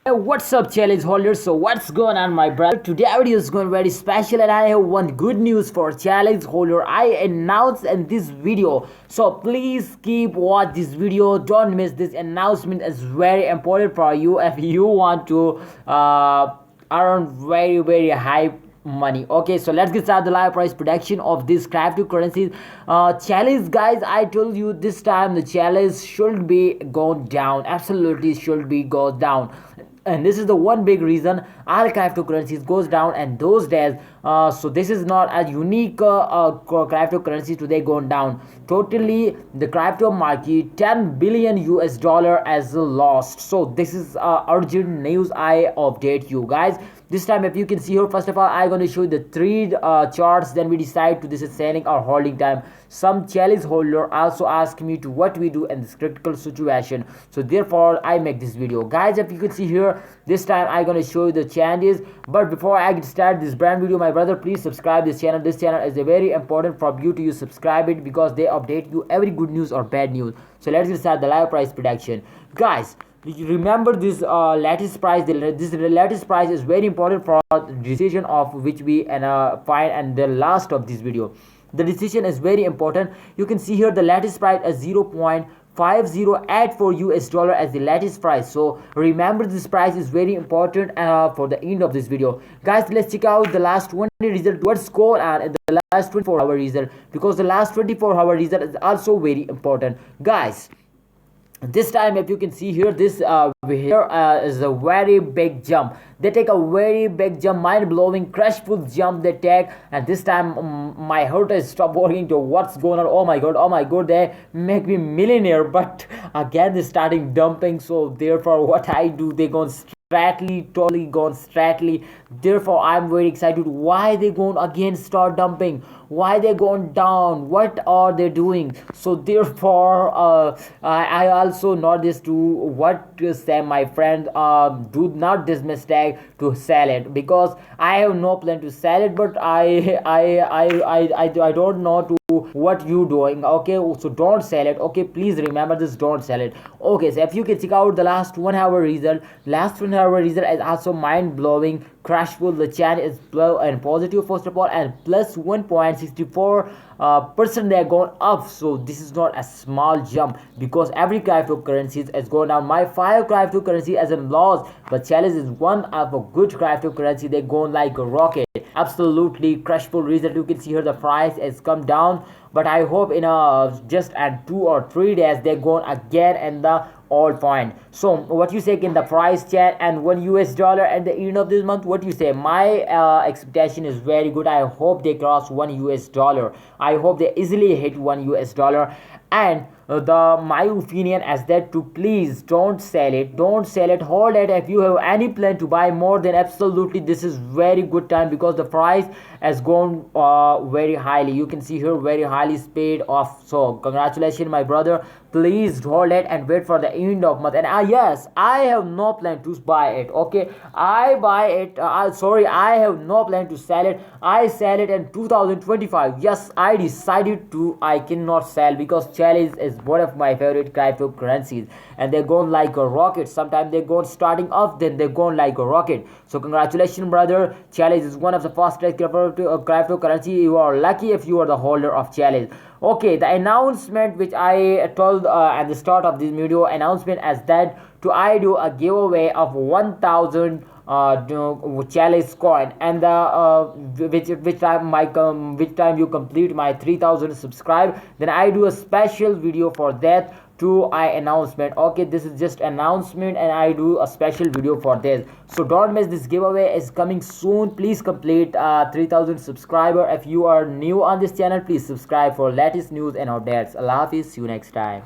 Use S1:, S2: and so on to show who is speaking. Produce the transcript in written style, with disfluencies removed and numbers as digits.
S1: Hey, what's up, challenge holders? So what's going on, my brother? Today our video is going very special, and I have one good news for challenge holder. I announced in this video, so please keep watch this video. Don't miss this announcement. It's very important for you if you want to earn very high money. Okay, so let's get started the live price prediction of this cryptocurrencies. Challenge, guys, I told you this time the challenge should be going down. Absolutely should be go down, and this is the one big reason all cryptocurrencies goes down and those days. So this is not a unique cryptocurrency today going down. Totally the crypto market 10 billion US dollar as lost. So this is urgent news. I update you guys this time. If you can see here, first of all I'm going to show you the three charts, then we decide to this is selling or holding time. Some challenge holder also ask me to what we do in this critical situation, so therefore I make this video, guys. If you can see here, this time I'm going to show you the changes. But before I get started this brand video, my brother, please subscribe this channel. This channel is a very important for you to subscribe it, because they update you every good news or bad news. So let's get started the live price prediction, guys. Remember this lattice price. This lattice price is very important for the decision of which we find and the last of this video. The decision is very important. You can see here the lattice price is 0.5084 US dollar as the lattice price. So remember this price is very important for the end of this video, guys. Let's check out the last 20 result, what's going on in the last 24-hour result, because the last 24-hour result is also very important, guys. This time if you can see here, this is a very big jump. They take a very big jump, mind-blowing, crashful jump they take, and this time my heart is stop working to what's going on. Oh my god, they make me millionaire, but again they're starting dumping. So therefore what I do, they go totally gone straightly. Therefore I'm very excited. Why they going again start dumping? Why they going down? What are they doing? So therefore I also know this to what to say, my friend. Do not this mistake to sell it, because I have no plan to sell it, but I don't know to what you doing. Okay, so don't sell it. Okay, please remember this, don't sell it. Okay, so if you can check out the last 1 hour result, last 1 hour result is also mind-blowing, crashful. The channel is and positive first of all, and plus 1.64% they are going up. So this is not a small jump, because every cryptocurrency is going down. My 5 cryptocurrency as a loss, but challenge is one of a good cryptocurrency. They going like a rocket. Absolutely crashful result. You can see here the price has come down, but I hope in just at 2 or 3 days they're going again in the old point. So what you say in the price chat, and 1 US dollar at the end of this month, what you say? My expectation is very good. I hope they cross 1 US dollar. I hope they easily hit 1 US dollar. And my opinion is that to please don't sell it, hold it. If you have any plan to buy more, then absolutely this is very good time, because the price has gone very highly. You can see here very highly paid off. So congratulations, my brother. Please hold it and wait for the end of month. And yes, I have no plan to buy it. Okay, I buy it. Sorry, I have no plan to sell it. I sell it in 2025. Yes, I decided to. I cannot sell, because Chiliz is one of my favorite cryptocurrencies, and they're going like a rocket. Sometimes they're going starting off, then they're going like a rocket. So congratulations, brother. Chiliz is one of the fastest cryptocurrency. You are lucky if you are the holder of Chiliz. Okay, the announcement which I told at the start of this video announcement is that I do a giveaway of 1,000 Chiliz coin, and which time you complete my 3,000 subscribe, then I do a special video for that to announcement. Okay, this is just announcement, and I do a special video for this. So don't miss this giveaway, is coming soon. Please complete 3,000 subscriber. If you are new on this channel, please subscribe for latest news and updates. Allah Hafiz, see you next time.